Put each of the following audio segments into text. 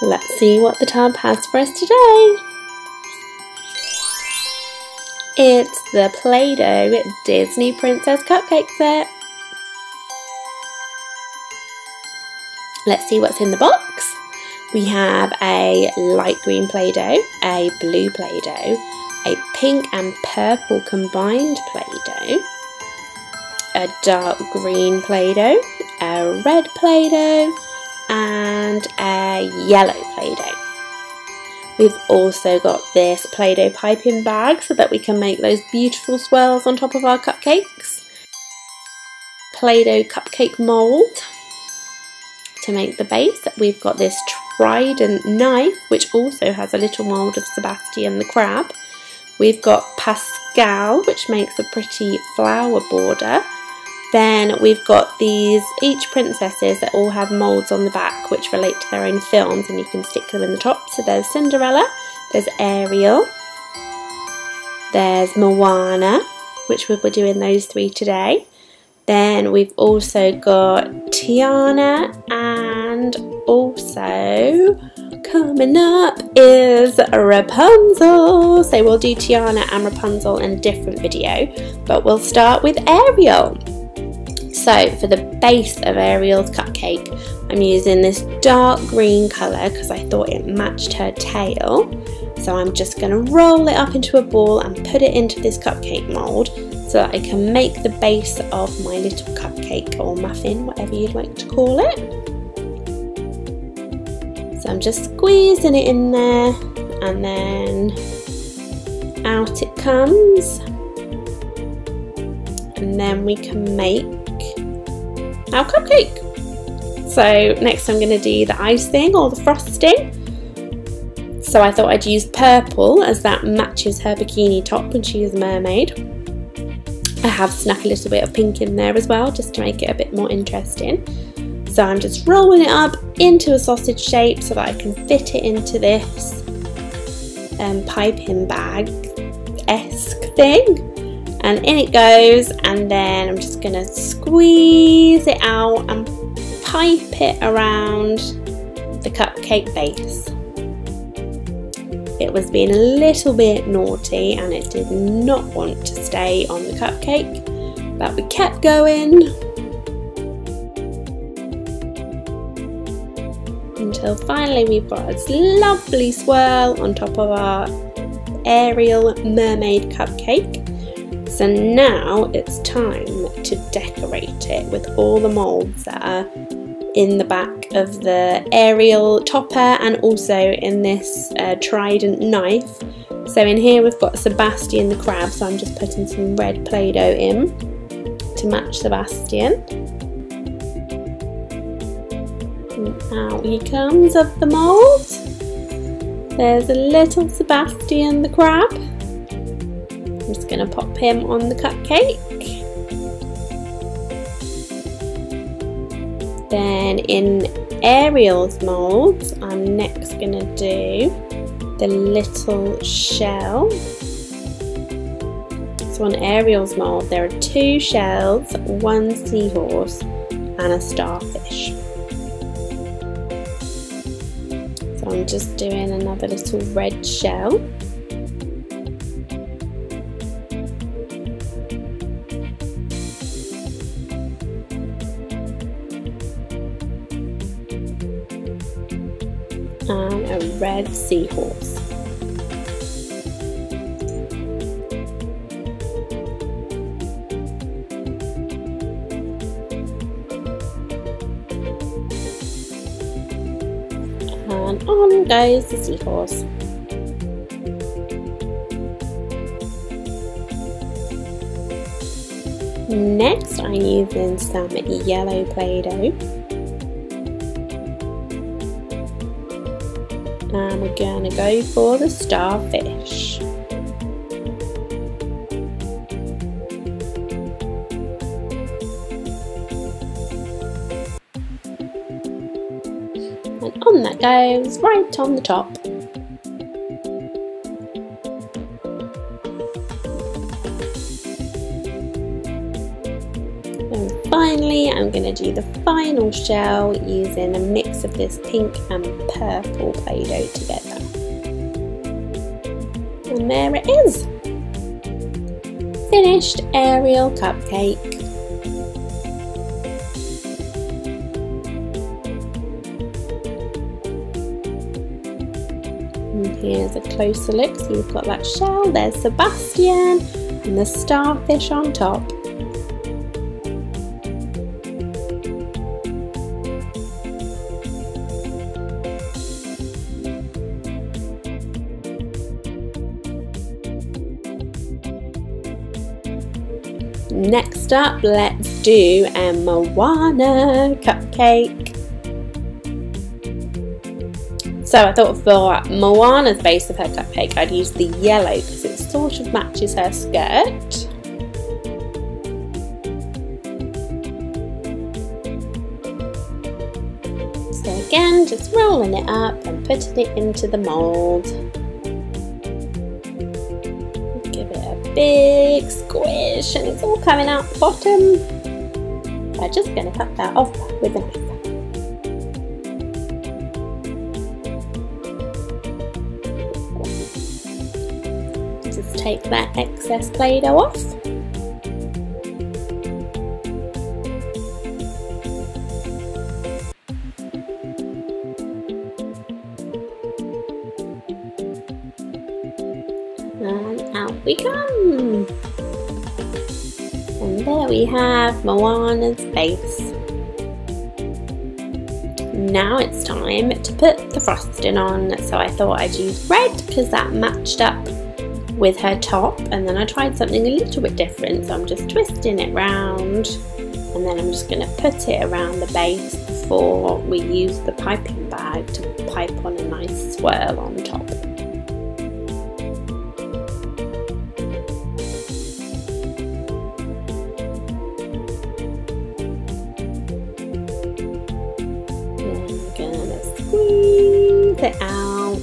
Let's see what the tub has for us today. It's the Play-Doh Disney Princess Cupcake set. Let's see what's in the box. We have a light green Play-Doh, a blue Play-Doh, a pink and purple combined Play-Doh, a dark green Play-Doh, a red Play-Doh, and a yellow Play-Doh. We've also got this Play-Doh piping bag so that we can make those beautiful swirls on top of our cupcakes. Play-Doh cupcake mould to make the base. We've got this trident knife, which also has a little mould of Sebastian the crab. We've got Pascal, which makes a pretty flower border. Then we've got these each princesses that all have moulds on the back which relate to their own films, and you can stick them in the top. So there's Cinderella, there's Ariel, there's Moana, which we'll be doing those three today. Then we've also got Tiana, and also coming up is Rapunzel. So we'll do Tiana and Rapunzel in a different video, but we'll start with Ariel. So for the base of Ariel's cupcake, I'm using this dark green colour because I thought it matched her tail. So I'm just going to roll it up into a ball and put it into this cupcake mould so that I can make the base of my little cupcake or muffin, whatever you'd like to call it. So I'm just squeezing it in there, and then out it comes, and then we can make our cupcake. So next I'm going to do the icing or the frosting. So I thought I'd use purple as that matches her bikini top when she is a mermaid. I have snuck a little bit of pink in there as well just to make it a bit more interesting. So I'm just rolling it up into a sausage shape so that I can fit it into this piping bag-esque thing. And in it goes, and then I'm just going to squeeze it out and pipe it around the cupcake base. It was being a little bit naughty and it did not want to stay on the cupcake, but we kept going until finally we've got this lovely swirl on top of our Ariel mermaid cupcake. So now it's time to decorate it with all the moulds that are in the back of the Ariel topper and also in this trident knife. So in here we've got Sebastian the crab, so I'm just putting some red Play-Doh in to match Sebastian. And out he comes of the mould. There's a little Sebastian the crab. I'm just going to pop him on the cupcake. Then in Ariel's moulds, I'm next going to do the little shell. So on Ariel's mould there are 2 shells, 1 seahorse and a starfish. So I'm just doing another little red shell. And a red seahorse. And on goes the seahorse. Next I'm using some yellow Play-Doh. And we're going to go for the starfish. And on that goes, right on the top. And finally I'm I'm going to do the final shell using a mix of this pink and purple Play-Doh together. And there it is! Finished Ariel cupcake. And here's a closer look, so you've got that shell, there's Sebastian and the starfish on top. Next up, let's do a Moana cupcake. So I thought for Moana's base of her cupcake, I'd use the yellow because it sort of matches her skirt. So again, just rolling it up and putting it into the mould. Give it a big squish and it's all coming out the bottom. I'm just going to cut that off with a knife. Just take that excess Play-Doh off. And out we come! And there we have Moana's base. Now it's time to put the frosting on, so I thought I'd use red because that matched up with her top, and then I tried something a little bit different, so I'm just twisting it round and then I'm just going to put it around the base before we use the piping bag to pipe on a nice swirl on top. Squeeze it out,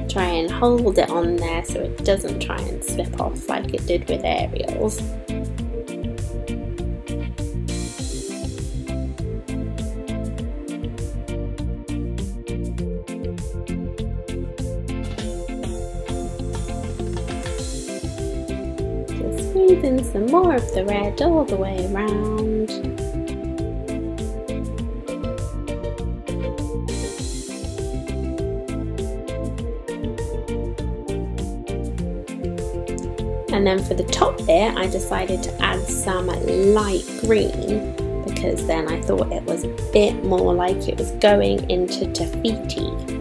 try and hold it on there so it doesn't try and slip off like it did with Ariel's. Just squeeze in some more of the red all the way around. And then for the top bit, I decided to add some light green because then I thought it was a bit more like it was going into Tafiti.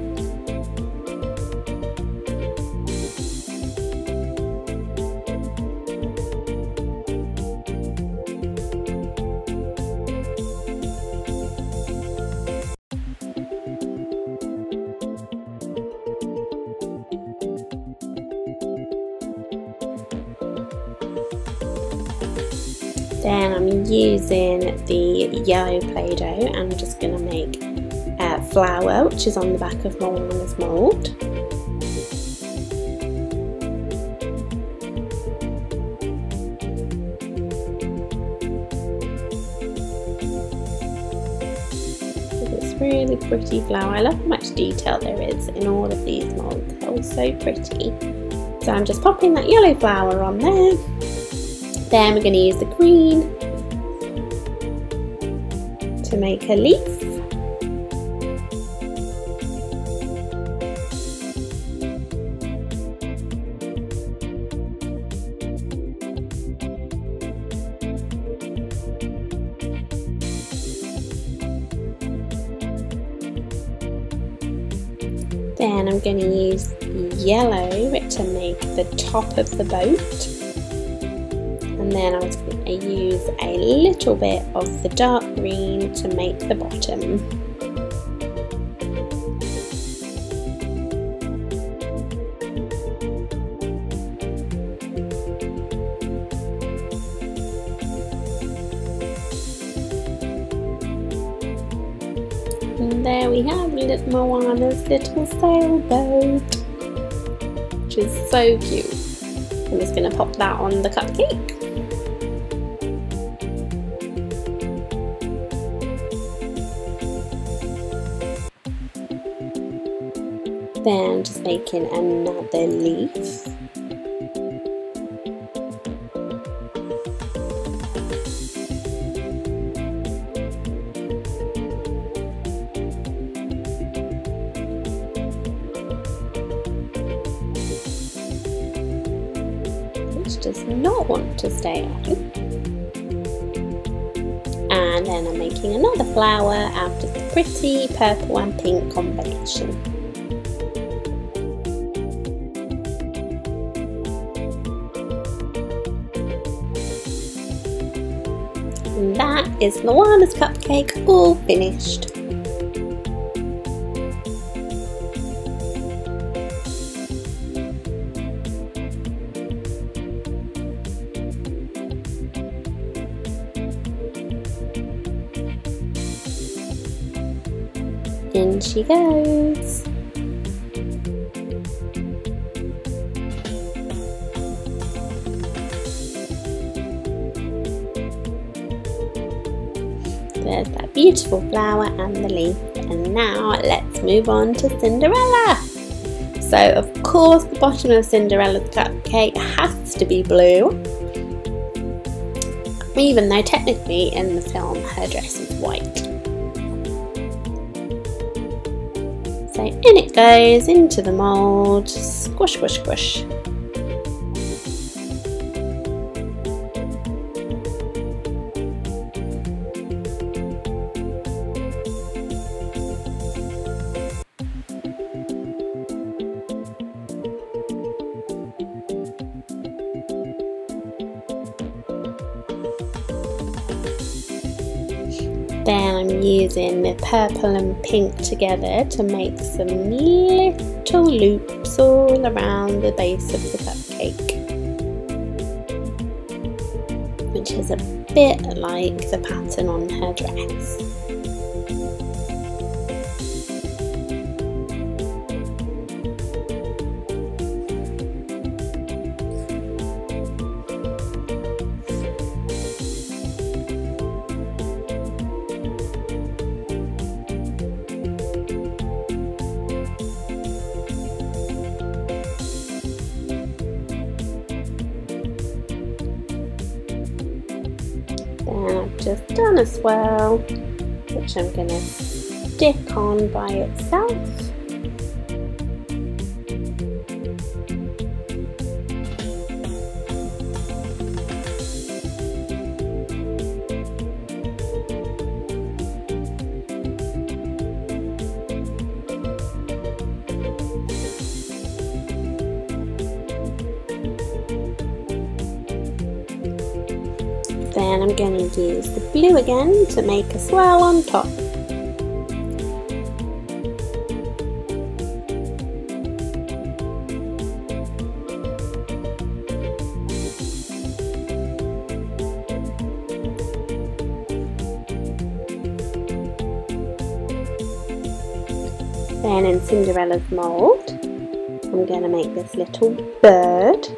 Then I'm using the yellow Play-Doh and I'm just going to make a flower, which is on the back of Moana's mould. It's really pretty flower. I love how much detail there is in all of these moulds. They're all so pretty. So I'm just popping that yellow flower on there. Then we're going to use the green to make a leaf. Then I'm going to use yellow to make the top of the boat. And then I was going to use a little bit of the dark green to make the bottom. And there we have Moana's little sailboat, which is so cute. I'm just going to pop that on the cupcake. Then just making another leaf. Which does not want to stay on. And then I'm making another flower out of the pretty purple and pink combination. And that is Moana's cupcake all finished. In she goes. There's that beautiful flower and the leaf. And now let's move on to Cinderella. So of course the bottom of Cinderella's cupcake has to be blue. Even though technically in the film her dress is white. So in it goes, into the mould, squish, squish, squish. Then I'm using the purple and pink together to make some little loops all around the base of the cupcake, which is a bit like the pattern on her dress. Then I've just done a swirl, which I'm going to stick on by itself. Then I'm going to use the blue again to make a swirl on top. Then in Cinderella's mould, I'm going to make this little bird.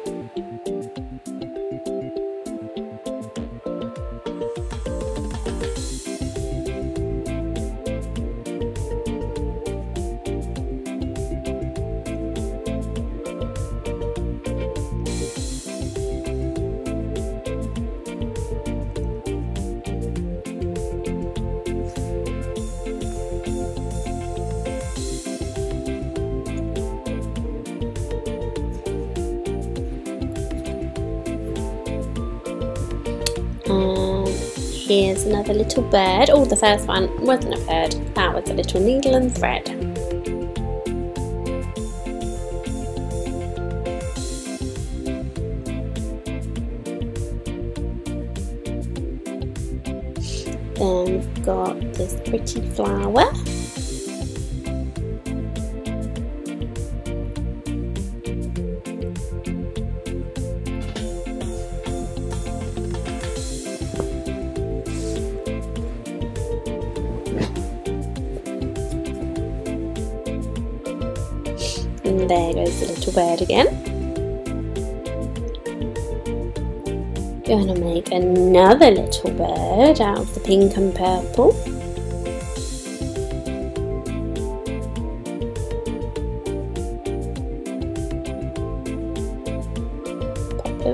And here's another little bird. Oh, the first one wasn't a bird, that was a little needle and thread. Then we've got this pretty flower. And there goes the little bird again. Going to make another little bird out of the pink and purple.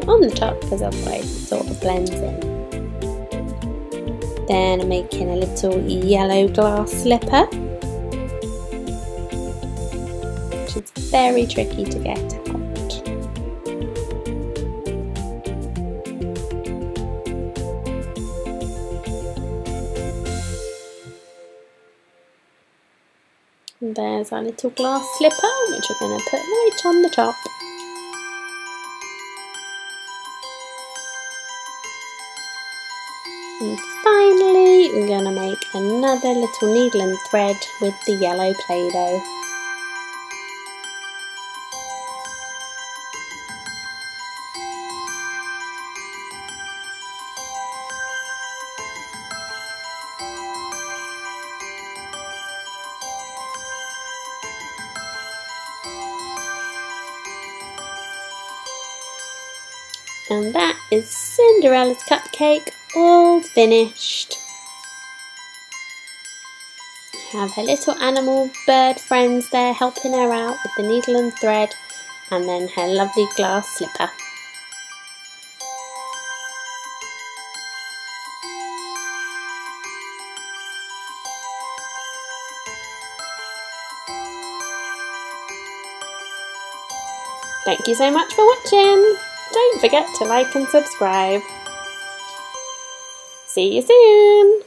on the top because otherwise it sort of blends in. Then I'm making a little yellow glass slipper, which is very tricky to get out. And there's our little glass slipper, which we're going to put right on the top. And finally, we're going to make another little needle and thread with the yellow Play-Doh. And that is Cinderella's cupcake all finished. Have her little animal bird friends there helping her out with the needle and thread, and then her lovely glass slipper. Thank you so much for watching. Don't forget to like and subscribe. See you soon!